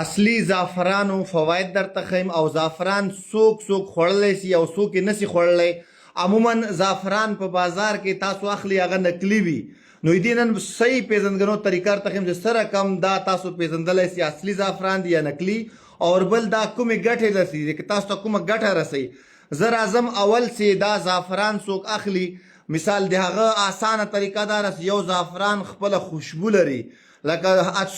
اصلي زعفرانو فواید درته ښیم او زعفران څوک خوړلی سي او څوک یې نسي خوړلی. عموما زعفران په بازار کې تاسو اخلي هغه نقلي وي، نو دې نن صحیح پیژندګنو طریقه درته ښیم چې څه رقم دا تاسو پیژندلی سي اصلي زعفران دی یا نقلي، او بل دا کومې ګټې رسي که تاسو ته کومه ګټه رسوي. زه راځم اول چې دا زعفران څوک اخلي، مثال د هغه اسانه طریقه دا رسي یو زعفران خپله خوشبو لري، لکه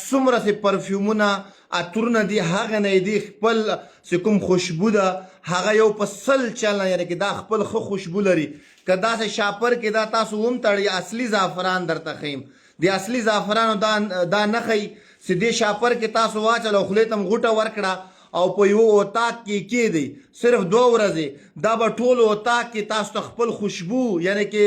څومره چې پرفیومونه عطرونه دي هغه نه دي خپل چې کوم خوشبو ده هغه یو په 100 چنده، یعنې که دا خپل ښه خوشبو لري. که داسې شاپر کې دا تاسو ومتړئ اصلي زعفران درته ښیم، د اصلي زعفرانو دا نښئ چې دې شاپر کې تاسو واچل او خولې ته م غوټه ورکړه او په یوه اتاق کې کېږدئ صرف 2 ورځې، دا به ټول اتاق کې تاسو ته خپل خوشبو یعنې کې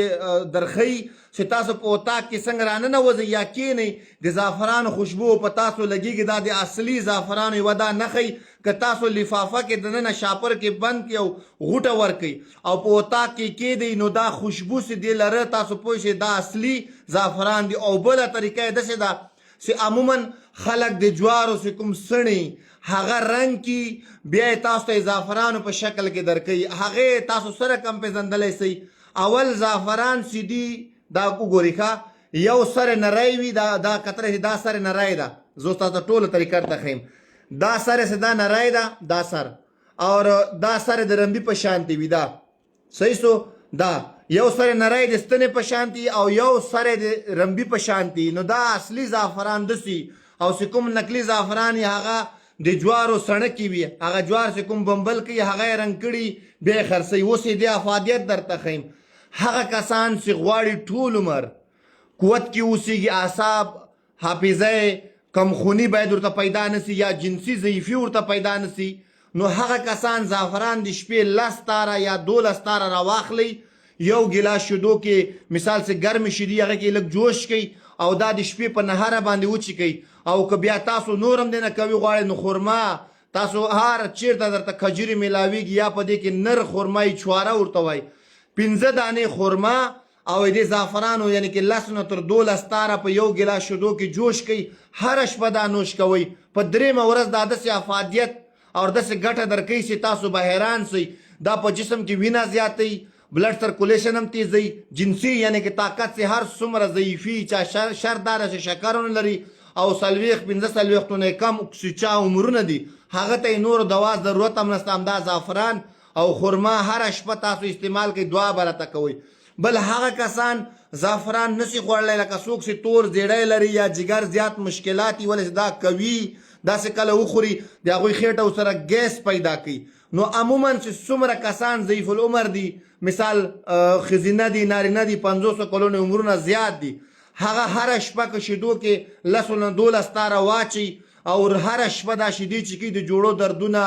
درښئي چې تاسو په اتاق کې څنګه راننوځئ یا کښېنئ د زعفرانو خوشبو په تاسو لګېږي. دا د اصلي زعفرانو یوه دا نښئ که تاسو لفافه کې دننه شاپر کې بند کړئ او غوټه ورکئ او په اتاق کې کېږدئ، نو دا خوشبو چې دې لره تاسو پوه شئ دا اصلي زعفران دی. او بله طریقه یې داسې ده چې عموما خلک د جوارو چې کوم سڼي هغه رنګ کی بیا یې تاسو ته زعفرانو په شکل کې درکوي، هغې تاسو سره کم پیژندلی سئ. اول زعفران چې دي دا وګورئ ښه یو سر نری وي، دا کتلی دا سر نری ده، زه تاسو ته ټوله طریقه درته ښیم. دا سر چې دا نری ده دا سر، او دا سر د رمبي په شانتې وي، دا صحیح سو، دا یو سر نری د ستنې په شانتې او یو سر د رمبي په شانتې، نو دا اصلي زعفران دسي. او چې کوم نقلي زعفران یې هغه د جوارو سړکې وي، هغه جوار چې کوم بمبل کوي هغه یې رنګ کړي بیا یې خرڅوي. اوس یې د افادیت درته ښیم. هغه کسان چې غواړي ټول عمر قوت کې اوسېږي، اعصاب حافظه کمخوني باید ورته پیدا نسي یا جنسي ضعیفي ورته پیدا نسي، نو هغه کسان زعفران د شپې 10 تاره یا 12 تاره راواخلئ، یو ګیلاس شیدو کې مثال چې ګرمې شیدې هغه کې لږ جوش کوئ او دا د شپې په نهاره باندې وچیکئ. او که بیا تاسو نور هم دې نه کوي غواړئ نو خرما تاسو هر چیرته درته کجوري میلاویږي یا په دې کې نر خرمای چواره ورته وایي 15 دانې خرما او دې زعفرانو یعنې کې 10 نه تر 12 تاره په یو ګیلاس شیدو کې جوش کوئ، هره شپه دا نوش کوئ. په 3مه ورځ دا داسې افادیت او داسې ګټه درکوي چې تاسو به حیران سئ. دا په جسم کې وینه زیاتوي، بلډ سرکولیشن هم تیزوي، جنسي یعنې کې طاقت چې هر څومره ضعیفي چا شر داره چې شکرونه لري او 40-45 کم چې چا عمرونه دي هغه ته یې نورو دوا ضرورت هم نشته، همدا زعفران او خرما هره شپه تاسو استعمال کوئ، دعا به راته کوئ. بل هغه کسان زعفران نسي خوړلی لکه څوک چې تور زیړی لري یا جګر زیات مشکلات یې ولې دا کوي داسې کله وخوري د هغوی خېټه ورسره ګیس پیدا کوي. نو عموما چې څومره کسان ضعیف العمر دي، مثال ښځینه دي نارینه دي 500 کلونو عمرونه زیات دي، هغه هره شپه که شیدو کې 10 نه 12 تاره واچي او هره شپه دا شیدې چکي د جوړو دردونه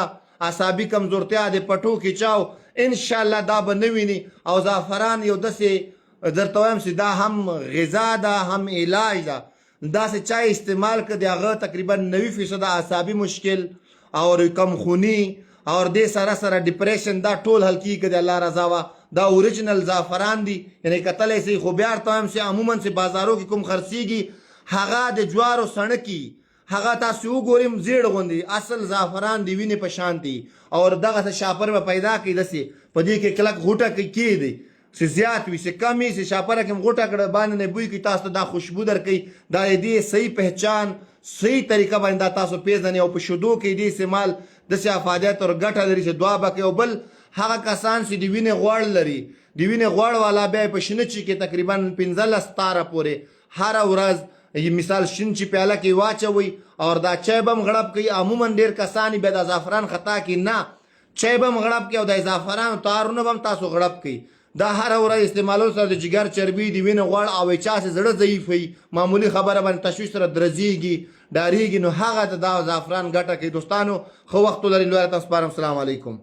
اعصابي کمزورتیا د پټو کې چاو انشاءالله دا به نه ویني. او زعفران یو داسې درته وایم چې دا هم غذا ده هم علاج ده، داسې چا استعمال کړه د هغه تقریبا 90% اعصابي مشکل او کمخوني او دې سره سره ډپریشن دا ټول حل کېږي د الله رضا وه. دا اوریجنل زعفران دی، یعنې کتلی سئ. خو بیا ورته وایم چې عموما چې بازارو کې کوم خرڅېږي هغه د جوارو سړکي هغه تاسو وګورئ زیړ غوندې، اصل زعفران د وینې په شان دی او دغسې شاپر به پیدا کړي داسې په دې کې کلک غوټه کېږدئ چې زیات وي، چې کم وي چې شاپره کې هم غوټه کړه باندې نه بوی کوي تاسو ته دا خوشبو درکوي. دا د دې صحیح پهچان صحیح طریقه باندې دا تاسو پیژنئ او په شیدو کې دې استعمال داسې افادیت او ګټه لري چې دعا به کوي. او بل هغه کسان چې د وینې غوړ لري، د وینې غوړ والا بیا په شنه چي کې تقریبا 15 تاره پورې هره ورځ مثال شین چي پیاله کې واچوئ او دا چای به هم غړپ کوي. عموما ډېر کسان بیا د زعفران خطا کوي، نه چای به هم غړپ کوي او د زعفران تارونه به هم تاسو غړپ کوي. دا هره ورځ استعمالول سره د جګر چربي د وینې غوړ او چا چې زړه ضعیف وي معمولي خبره باندې تشویش سره درځېږي ډارېږي، نو هغه ته دا زعفران ګټه کوي. دوستانو ښه وخت ولرئ، لویه تاسو سپارم. السلام علیکم.